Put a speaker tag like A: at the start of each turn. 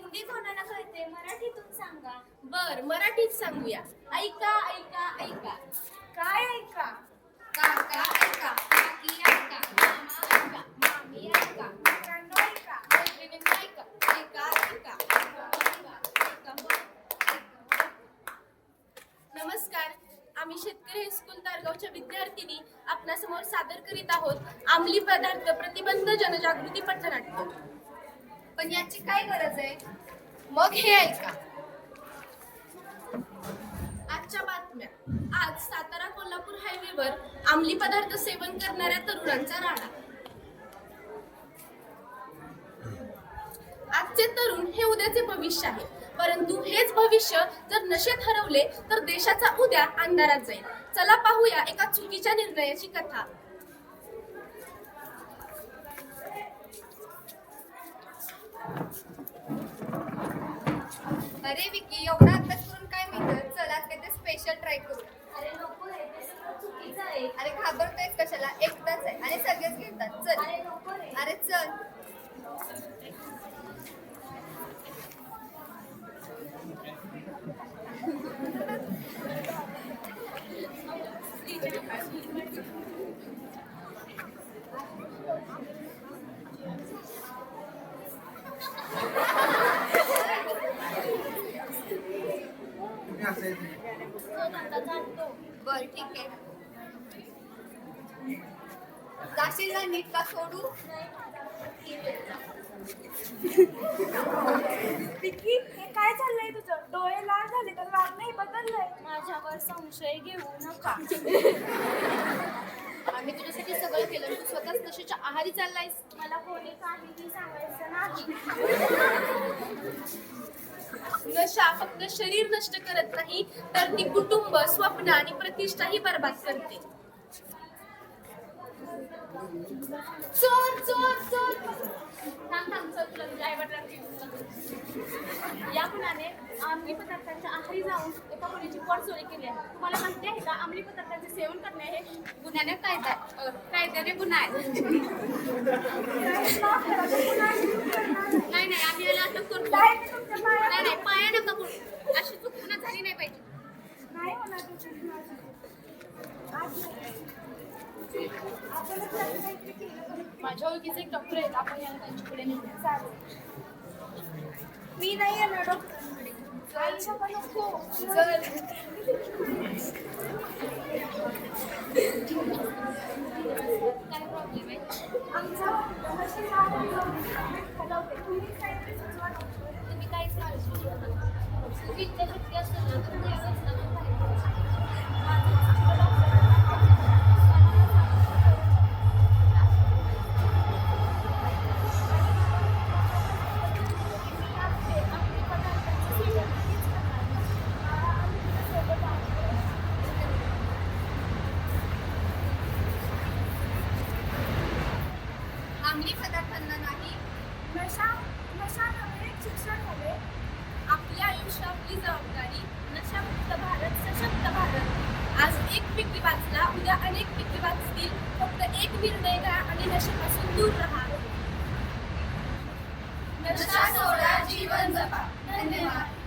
A: हिंदी कोणाला कळते, मराठीतून सांगा.
B: बर, मराठीत सांगूया. ऐका ऐका ऐका.
A: काय ऐका?
B: काका ऐका, काकी ऐका, मामा ऐका, मामी ऐका,
A: मित्रांनो ऐका.
B: मैत्रिणींनो ऐका. ऐका ऐका. नमस्कार, आम्ही शेतकरी हायस्कूल तारगावच्या विद्यार्थिनी आपणासमोर सादर करीत आहोत अंमली पदार्थ प्रतिबंध जनजागृती पथनाट्य.
A: पण याची काय गरज आहे?
B: मग हे ऐका. आजच्या बातम्या. आज सातारा कोल्हापूर हायवेवर अंमली पदार्थ सेवन करणाऱ्या तरुणांचा राडा. आजचे तरुण हे उद्याचे भविष्य आहे, परंतु हेच भविष्य जर नशेत हरवले तर देशाचा उद्या अंधारात जाईल. चला पाहूया एका चुकीच्या निर्णयाची कथा.
A: अरे विकी, एवढा अभ्यास करून काय मिळतं? चला आज काहीतरी स्पेशल ट्राय करू.
C: अरे नको रे, ते सगळं चुकीचं आहे.
A: अरे घाबरतोयस कशाला? एकदाच आहे आणि सगळेच घेतात. चल.
C: अरे नको रे.
A: अरे चल.
C: आता जातो.
A: बर ठीक आहे. जाशील ना नीट का सोडू?
D: विकी, हे काय चाललंय तुझं? डोळे लाल झाले तर वागणंही बदललंय.
C: माझ्यावर संशय घेऊ नका.
B: आम्ही तुझ्यासाठी सगळं केलं, तू स्वतःच नशेच्या आहारी चाललायस.
C: मला कोणी काहीही सांगायचं नाही.
B: नशा फक्त शरीर नष्ट करत नाही, तर ती कुटुंब, स्वप्न आणि प्रतिष्ठाही बर्बाद करते. चोर चोर चोर. थांब थांब, चल तुला तुझ्या आईवडिलांची गोष्ट सांगते. या गुन्ह्याने अंमली पदार्थांच्या आहारी जाऊन एका मुलीची पोट चोरी केली आहे. तुम्हाला माहिती आहे का, अंमली पदार्थांचे सेवन करणे हे गुन्ह्याने कायद्याने गुन्हा आहे. नाही नाही, आम्ही याला अटक करतो. नाही नाही, पाया नका पडू. अशी चूक पुन्हा झाली नाही पाहिजे.
D: नाही होणार तुझी माझी.
B: माझ्या ओळखीचे एक डॉक्टर आहेत, आपण याला त्यांच्याकडे नेऊया.
D: चालेल. मी नाही येणार डॉक्टरांकडे. आई बाबा नको.
B: चल. काय प्रॉब्लेम आहे?
D: आमचा नशीब हलवते. तुम्ही काहीतरी सुचवा डॉक्टर.
B: तुम्ही काहीच काळजी करू नका. तुम्ही इतक्या शक्ती असेल ना, तुम्ही यावेळेस नका बाहेर.
A: अंमली पदार्थांना नाही.
D: नशा नव्हे, शिक्षण हवे.
B: आपले आयुष्य, आपली जबाबदारी. नशामुक्त भारत, सशक्त भारत. आज एक पिकी वाचला, उद्या अनेक पिकी वाचतील. फक्त एक निर्णय घ्या आणि नशेपासून दूर राहा.
A: नशा सोडा, जीवन जगा. धन्यवाद.